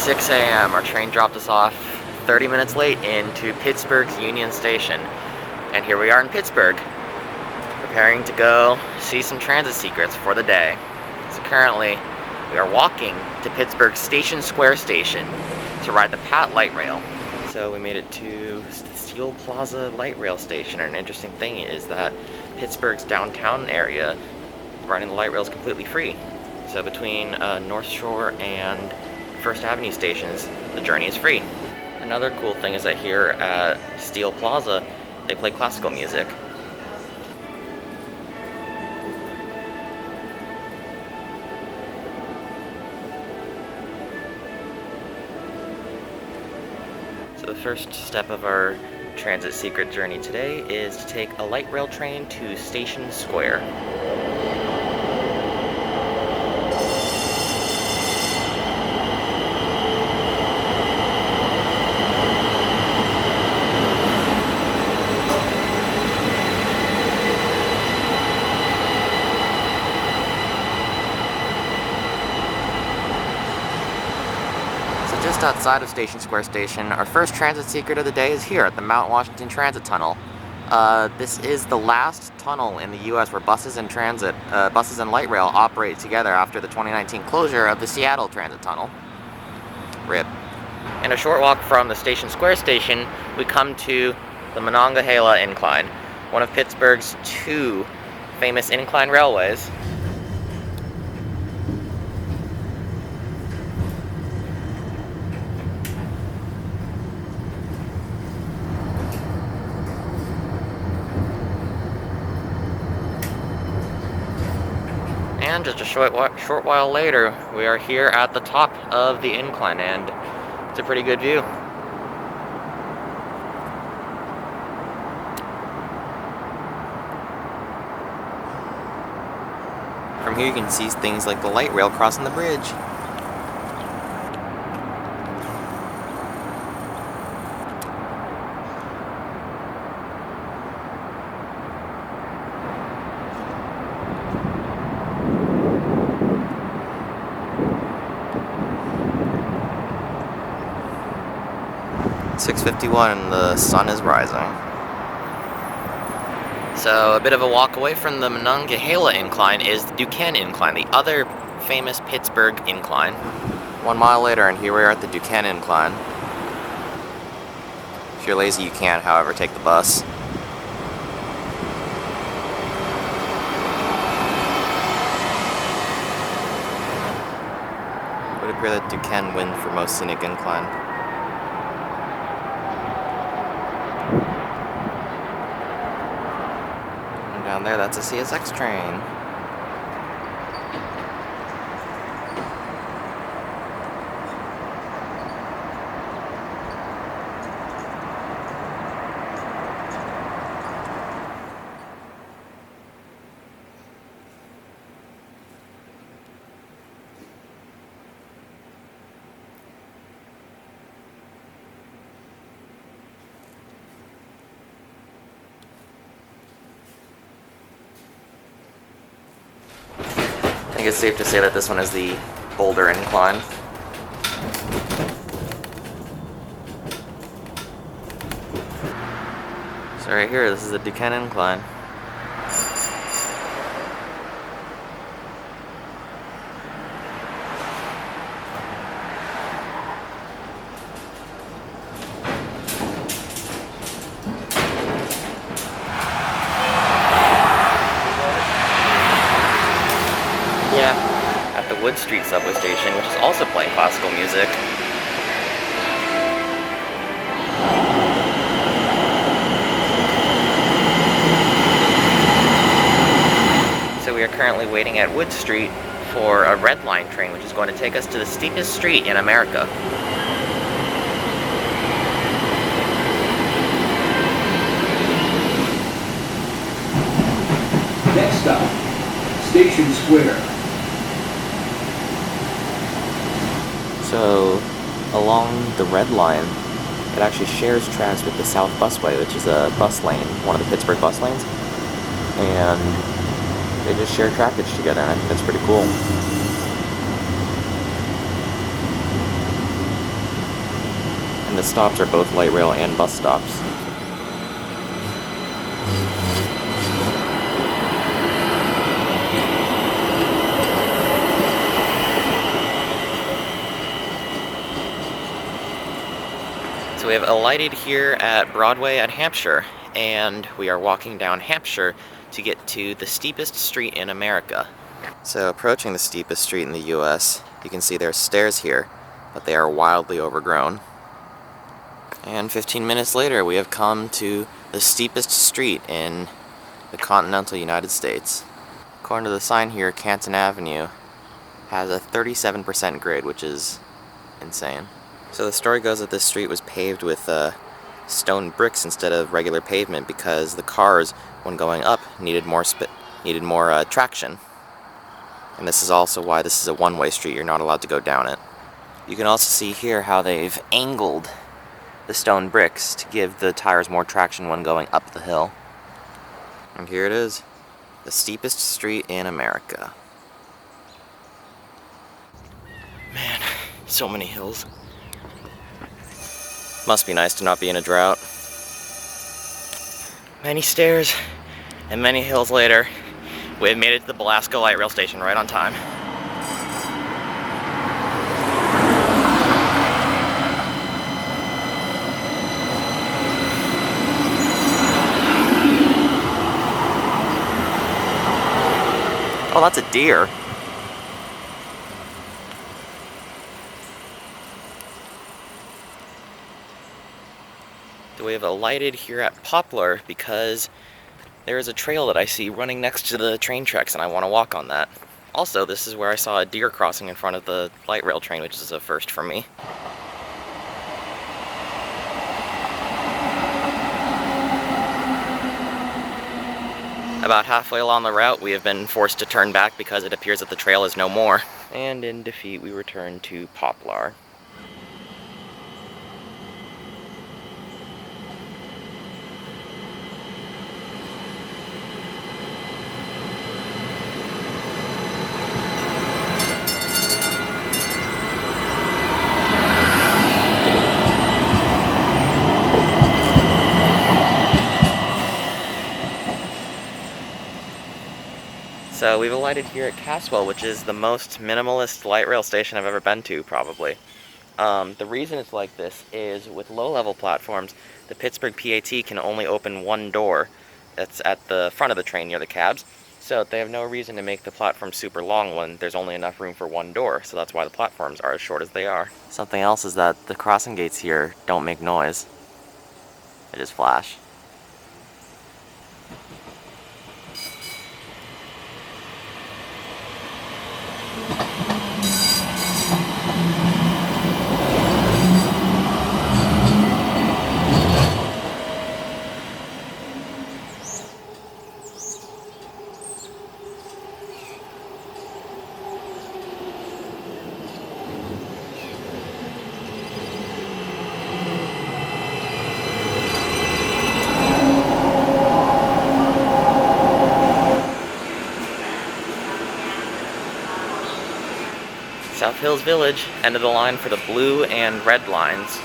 6 a.m. Our train dropped us off 30 minutes late into Pittsburgh's Union Station. And here we are in Pittsburgh, preparing to go see some transit secrets for the day. So currently, we are walking to Pittsburgh's Station Square station to ride the Pat light rail. So we made it to the Steel Plaza light rail station, and an interesting thing is that Pittsburgh's downtown area, riding the light rail is completely free. So between North Shore and First Avenue stations, the journey is free. Another cool thing is that here at Steel Plaza, they play classical music. So the first step of our transit secret journey today is to take a light rail train to Station Square. Just outside of Station Square Station, our first transit secret of the day is here at the Mount Washington Transit Tunnel. This is the last tunnel in the U.S. where buses and light rail operate together after the 2019 closure of the Seattle Transit Tunnel. RIP. In a short walk from the Station Square station, we come to the Monongahela Incline, one of Pittsburgh's two famous incline railways. And just a short while later, we are here at the top of the incline, and it's a pretty good view. From here you can see things like the light rail crossing the bridge. It's 6:51 and the sun is rising. So a bit of a walk away from the Monongahela Incline is the Duquesne Incline, the other famous Pittsburgh incline. 1 mile later, and here we are at the Duquesne Incline. If you're lazy, you can, however, take the bus. It would appear that Duquesne wins for most scenic incline. Down there, that's a CSX train. I think it's safe to say that this one is the Boulder Incline. So right here, this is the Duquesne Incline. At the Wood Street subway station, which is also playing classical music. So we are currently waiting at Wood Street for a red line train, which is going to take us to the steepest street in America. Next stop, Station Square. So, along the red line, it actually shares tracks with the South Busway, which is a bus lane, one of the Pittsburgh bus lanes. And they just share trackage together, and I think that's pretty cool. And the stops are both light rail and bus stops. So we have alighted here at Broadway at Hampshire, and we are walking down Hampshire to get to the steepest street in America. So approaching the steepest street in the US, you can see there's stairs here, but they are wildly overgrown. And 15 minutes later, we have come to the steepest street in the continental United States. According to the sign here, Canton Avenue has a 37% grade, which is insane. So the story goes that this street was paved with stone bricks instead of regular pavement because the cars, when going up, needed more traction. And this is also why this is a one-way street. You're not allowed to go down it. You can also see here how they've angled the stone bricks to give the tires more traction when going up the hill. And here it is, the steepest street in America. Man, so many hills. Must be nice to not be in a drought. Many stairs and many hills later, we have made it to the Belasco Light Rail Station right on time. Oh, that's a deer. We have alighted here at Poplar because there is a trail that I see running next to the train tracks and I want to walk on that. Also, this is where I saw a deer crossing in front of the light rail train, which is a first for me. About halfway along the route, we have been forced to turn back because it appears that the trail is no more. And in defeat, we return to Poplar. So we've alighted here at Caswell, which is the most minimalist light rail station I've ever been to, probably. The reason it's like this is with low-level platforms, the Pittsburgh PAT can only open one door. That's at the front of the train near the cabs. So they have no reason to make the platform super long when there's only enough room for one door. So that's why the platforms are as short as they are. Something else is that the crossing gates here don't make noise. They just flash. South Hills Village, end of the line for the blue and red lines.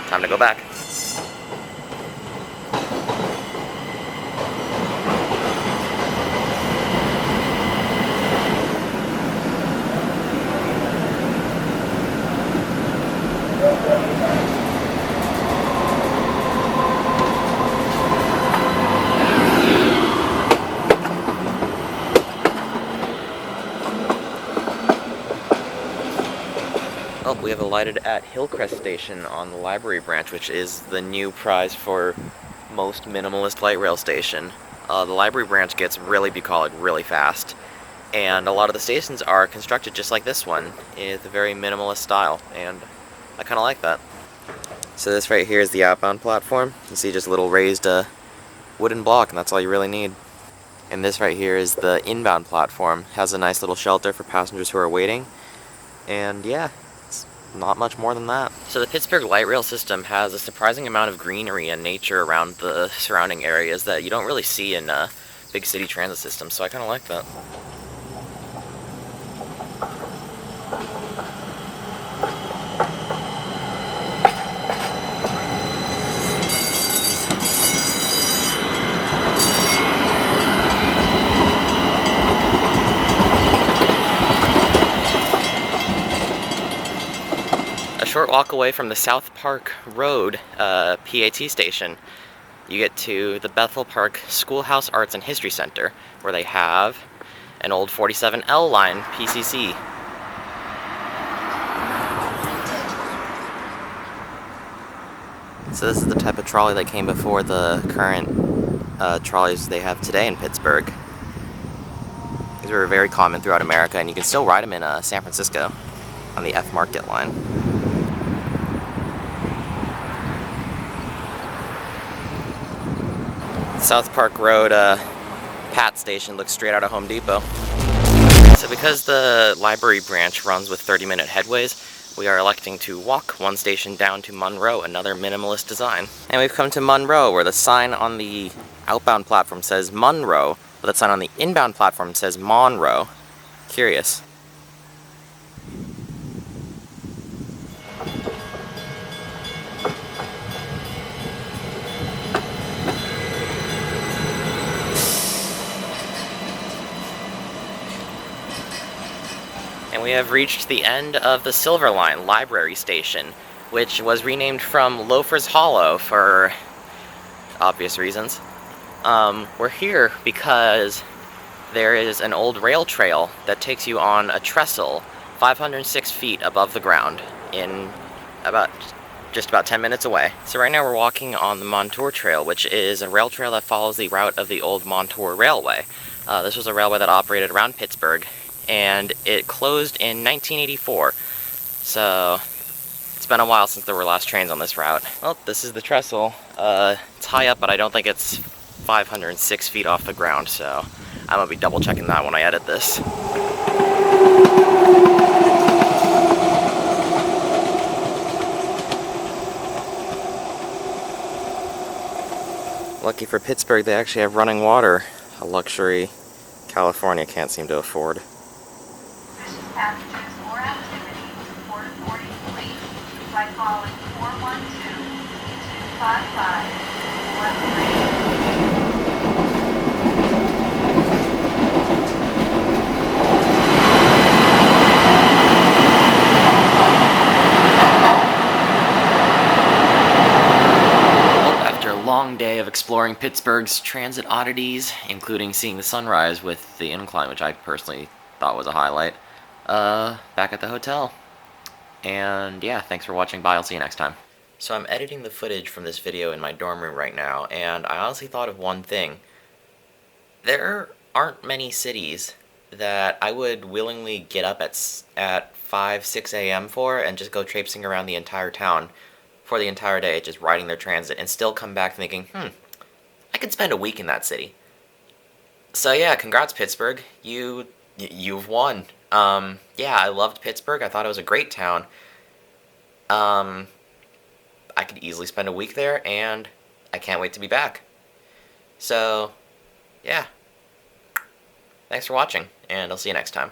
Time to go back. Oh, we have alighted at Hillcrest Station on the Library Branch, which is the new prize for most minimalist light rail station. The Library Branch gets really bucolic really fast, and a lot of the stations are constructed just like this one, in a very minimalist style, and I kind of like that. So this right here is the outbound platform. You can see just a little raised wooden block, and that's all you really need. And this right here is the inbound platform. It has a nice little shelter for passengers who are waiting, and yeah. Not much more than that. So the Pittsburgh light rail system has a surprising amount of greenery and nature around the surrounding areas that you don't really see in big city transit systems, so I kind of like that. short walk away from the South Park Road PAT station, you get to the Bethel Park Schoolhouse Arts and History Center, where they have an old 47L line PCC. So this is the type of trolley that came before the current trolleys they have today in Pittsburgh. These were very common throughout America, and you can still ride them in San Francisco on the F Market line. South Park Road PAT station looks straight out of Home Depot. So because the library branch runs with 30-minute headways, we are electing to walk one station down to Monroe, another minimalist design. And we've come to Monroe, where the sign on the outbound platform says Monroe, but the sign on the inbound platform says Monroe. Curious. And we have reached the end of the Silver Line Library Station, which was renamed from Loafers Hollow for obvious reasons. We're here because there is an old rail trail that takes you on a trestle 506 feet above the ground in just about 10 minutes away. So right now we're walking on the Montour Trail, which is a rail trail that follows the route of the old Montour Railway. This was a railway that operated around Pittsburgh, and it closed in 1984. So it's been a while since there were last trains on this route. Well, this is the trestle. It's high up, but I don't think it's 506 feet off the ground, so I'm gonna be double checking that when I edit this. Lucky for Pittsburgh, they actually have running water, a luxury California can't seem to afford. Passengers or activities report boarding please by calling 412-255-13. Long day of exploring Pittsburgh's transit oddities, including seeing the sunrise with the incline, which I personally thought was a highlight, back at the hotel. And yeah, thanks for watching. Bye, I'll see you next time. So I'm editing the footage from this video in my dorm room right now, and I honestly thought of one thing. There aren't many cities that I would willingly get up at 5, 6 a.m. for and just go traipsing around the entire town for the entire day, just riding their transit, and still come back thinking, I could spend a week in that city. So yeah, congrats Pittsburgh, you've won. Yeah, I loved Pittsburgh, I thought it was a great town. I could easily spend a week there, and I can't wait to be back. So, yeah. Thanks for watching, and I'll see you next time.